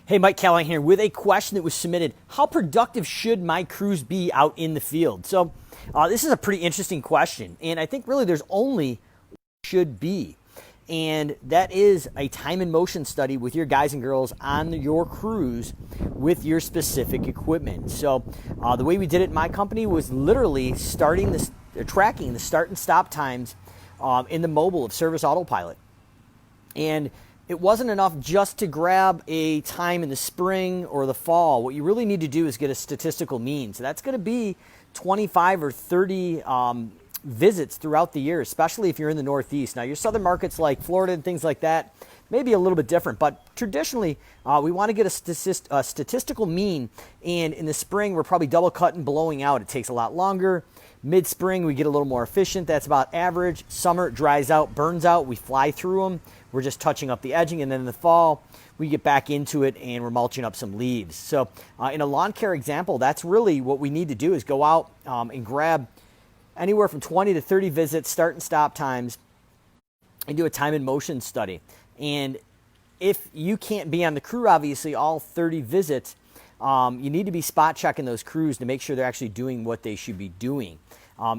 Hey, Mike Callahan here with a question that was submitted. How productive should my crews be out in the field? So this is a pretty interesting question, and I think really there's only should be, and that is a time and motion study with your guys and girls on your crews with your specific equipment. So the way we did it in my company was literally tracking the start and stop times in the mobile of Service Autopilot. And it wasn't enough just to grab a time in the spring or the fall. What you really need to do is get a statistical mean. So that's going to be 25 or 30 visits throughout the year, especially if you're in the Northeast. Now, your southern markets like Florida and things like that may be a little bit different, but traditionally we want to get a statistical mean. And in the spring, we're probably double cutting, blowing out. It takes a lot longer. Mid-spring, we get a little more efficient. That's about average. Summer, it dries out, burns out. We fly through them. We're just touching up the edging. And then in the fall, we get back into it and we're mulching up some leaves. So in a lawn care example, that's really what we need to do is go out and grab anywhere from 20 to 30 visits, start and stop times, and do a time and motion study. And if you can't be on the crew, obviously, all 30 visits, you need to be spot checking those crews to make sure they're actually doing what they should be doing.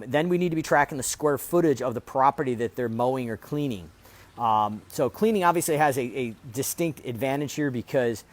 Then we need to be tracking the square footage of the property that they're mowing or cleaning. So cleaning obviously has a distinct advantage here because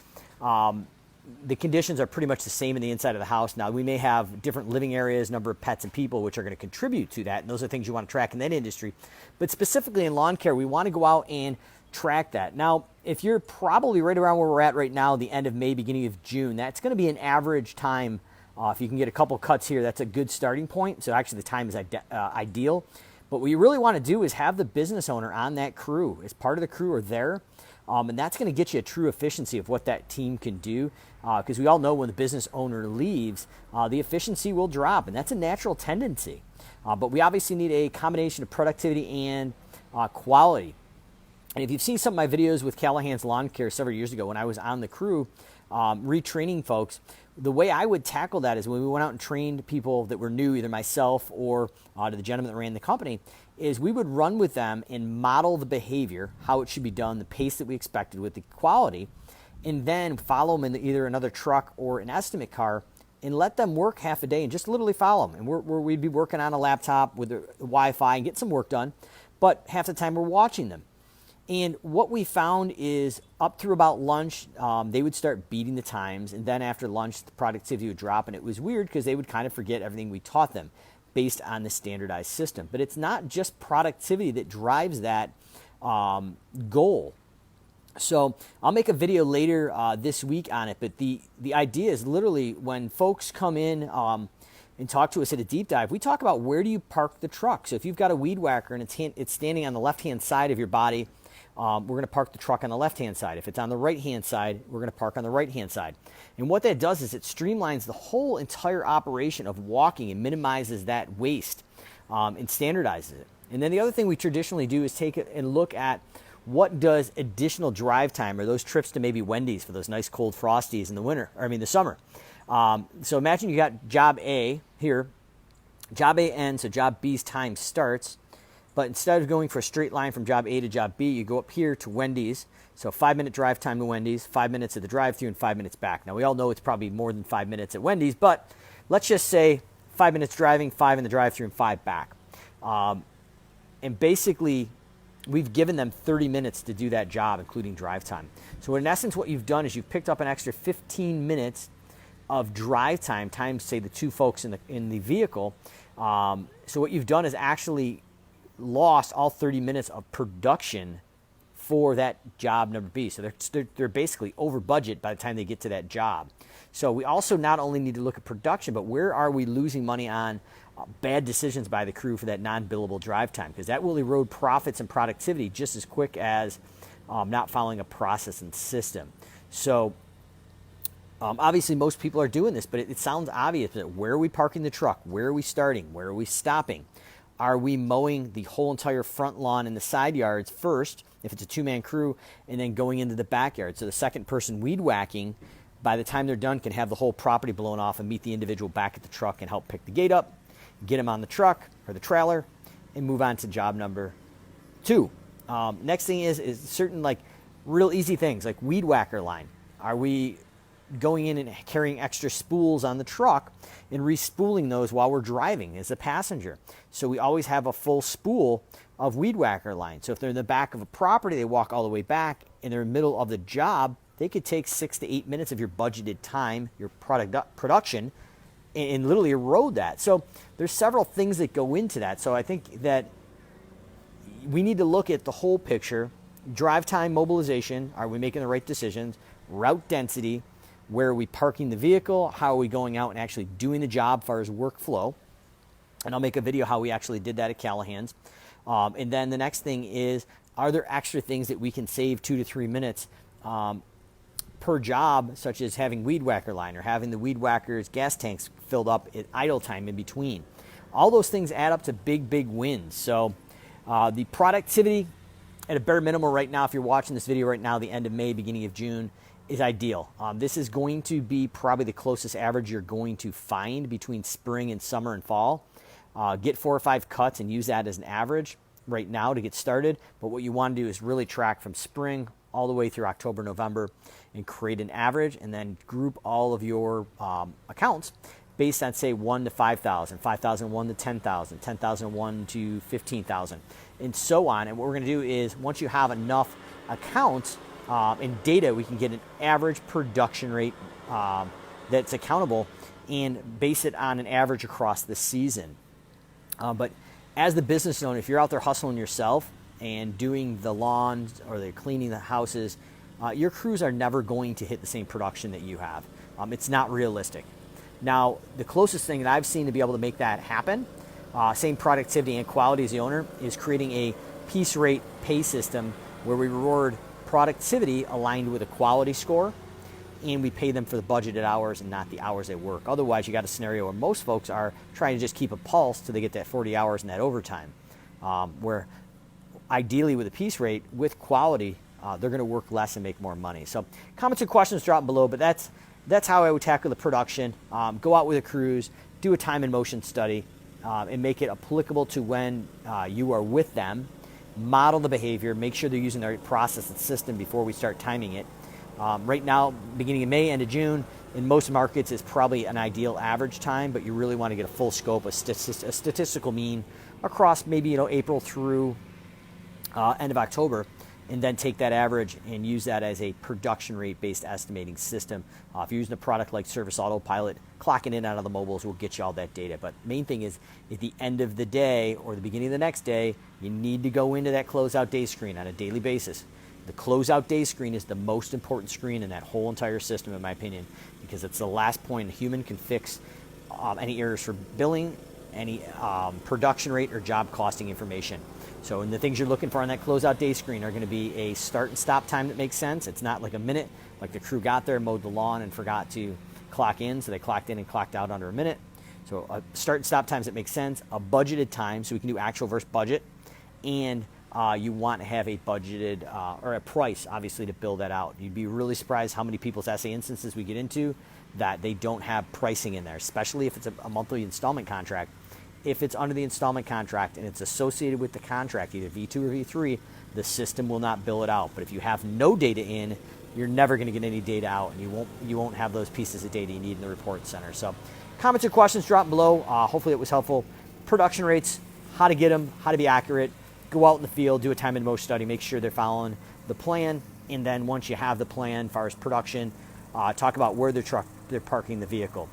the conditions are pretty much the same in the inside of the house. Now, we may have different living areas, number of pets and people, which are going to contribute to that. And those are things you want to track in that industry. But specifically in lawn care, we want to go out and track that. Now, if you're probably right around where we're at right now, the end of May, beginning of June, that's going to be an average time. If you can get a couple cuts here, that's a good starting point. So actually the time is ideal. But what you really want to do is have the business owner on that crew as part of the crew or there. And that's going to get you a true efficiency of what that team can do. Because we all know when the business owner leaves, the efficiency will drop. And that's a natural tendency. But we obviously need a combination of productivity and quality. And if you've seen some of my videos with Callahan's Lawn Care several years ago when I was on the crew retraining folks, the way I would tackle that is when we went out and trained people that were new, either myself or to the gentleman that ran the company, is we would run with them and model the behavior, how it should be done, the pace that we expected with the quality, and then follow them in either another truck or an estimate car and let them work half a day and just literally follow them. And we'd be working on a laptop with the Wi-Fi and get some work done, but half the time we're watching them. And what we found is up through about lunch, they would start beating the times. And then after lunch, the productivity would drop. And it was weird because they would kind of forget everything we taught them based on the standardized system. But it's not just productivity that drives that goal. So I'll make a video later this week on it. But the idea is literally when folks come in and talk to us at a deep dive, we talk about where do you park the truck. So if you've got a weed whacker and it's standing on the left-hand side of your body, we're going to park the truck on the left-hand side. If it's on the right-hand side, we're going to park on the right-hand side. And what that does is it streamlines the whole entire operation of walking and minimizes that waste and standardizes it. And then the other thing we traditionally do is take it and look at what does additional drive time or those trips to maybe Wendy's for those nice cold Frosties in the summer. So imagine you got job A here. Job A ends, so job B's time starts. But instead of going for a straight line from job A to job B, you go up here to Wendy's. So 5-minute drive time to Wendy's, 5 minutes at the drive-thru, and 5 minutes back. Now, we all know it's probably more than 5 minutes at Wendy's, but let's just say 5 minutes driving, 5 in the drive-thru, and 5 back. And basically, we've given them 30 minutes to do that job, including drive time. So in essence, what you've done is you've picked up an extra 15 minutes of drive time, times, say, the two folks in the vehicle. So what you've done is actually lost all 30 minutes of production for that job number B. So they're basically over budget by the time they get to that job. So we also not only need to look at production, but where are we losing money on bad decisions by the crew for that non-billable drive time? Because that will erode profits and productivity just as quick as not following a process and system. So obviously most people are doing this, but it sounds obvious. But where are we parking the truck? Where are we starting? Where are we stopping? Are we mowing the whole entire front lawn and the side yards first, if it's a two-man crew, and then going into the backyard? So the second person weed whacking, by the time they're done, can have the whole property blown off and meet the individual back at the truck and help pick the gate up, get him on the truck or the trailer, and move on to job number 2. Next thing is certain like real easy things like weed whacker line. Are we going in and carrying extra spools on the truck and respooling those while we're driving as a passenger? So we always have a full spool of weed whacker line. So if they're in the back of a property, they walk all the way back and they're in the middle of the job, they could take 6 to 8 minutes of your budgeted time, your production, and literally erode that. So there's several things that go into that. So I think that we need to look at the whole picture. Drive time, mobilization, are we making the right decisions? Route density, where are we parking the vehicle? How are we going out and actually doing the job as far as workflow? And I'll make a video how we actually did that at Callahan's. And then the next thing is, are there extra things that we can save 2 to 3 minutes per job, such as having weed whacker line or having the weed whackers gas tanks filled up at idle time in between? All those things add up to big, big wins. So the productivity at a bare minimum right now, if you're watching this video right now, the end of May, beginning of June, is ideal. This is going to be probably the closest average you're going to find between spring and summer and fall. Get 4 or 5 cuts and use that as an average right now to get started. But what you want to do is really track from spring all the way through October, November, and create an average, and then group all of your accounts based on, say, 1 to 5,000, 5,001 to 10,000, 10,001 to 15,000, and so on. And what we're going to do is, once you have enough accounts and data, we can get an average production rate that's accountable and base it on an average across the season. But as the business owner, if you're out there hustling yourself and doing the lawns or they're cleaning the houses, your crews are never going to hit the same production that you have. It's not realistic. Now, the closest thing that I've seen to be able to make that happen, same productivity and quality as the owner, is creating a piece rate pay system where we reward productivity aligned with a quality score, and we pay them for the budgeted hours and not the hours they work. Otherwise, you got a scenario where most folks are trying to just keep a pulse till they get that 40 hours and that overtime, where ideally with a piece rate, with quality, they're going to work less and make more money. So comments and questions drop below, but that's how I would tackle the production. Go out with a crews, do a time and motion study, and make it applicable to when you are with them. Model the behavior, make sure they're using the right process and system before we start timing it. Right now, beginning of May, end of June, in most markets is probably an ideal average time, but you really want to get a full scope, a statistical mean across maybe April through end of October, and then take that average and use that as a production rate based estimating system. If you're using a product like Service Autopilot, clocking in and out of the mobiles will get you all that data. But main thing is, at the end of the day or the beginning of the next day, you need to go into that closeout day screen on a daily basis. The closeout day screen is the most important screen in that whole entire system, in my opinion, because it's the last point a human can fix any errors for billing, any production rate or job costing information. So, and the things you're looking for on that closeout day screen are going to be a start and stop time that makes sense. It's not like a minute, like the crew got there, mowed the lawn, and forgot to clock in, so they clocked in and clocked out under a minute. So start and stop times that make sense, a budgeted time, so we can do actual versus budget, and you want to have a budgeted or a price, obviously, to build that out. You'd be really surprised how many people's SA instances we get into that they don't have pricing in there, especially if it's a monthly installment contract. If it's under the installment contract and it's associated with the contract, either V2 or V3, the system will not bill it out. But if you have no data in, you're never going to get any data out, and you won't have those pieces of data you need in the report center. So comments or questions drop below. Hopefully it was helpful. Production rates, how to get them, how to be accurate. Go out in the field, do a time and motion study, make sure they're following the plan, and then once you have the plan as far as production, talk about where they're parking the vehicle.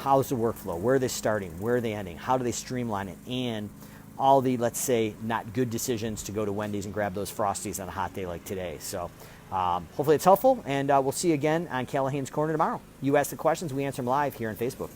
How's the workflow? Where are they starting? Where are they ending? How do they streamline it? And all the, let's say, not good decisions to go to Wendy's and grab those Frosties on a hot day like today. So hopefully it's helpful, and we'll see you again on Callahan's Corner tomorrow. You ask the questions, we answer them live here on Facebook.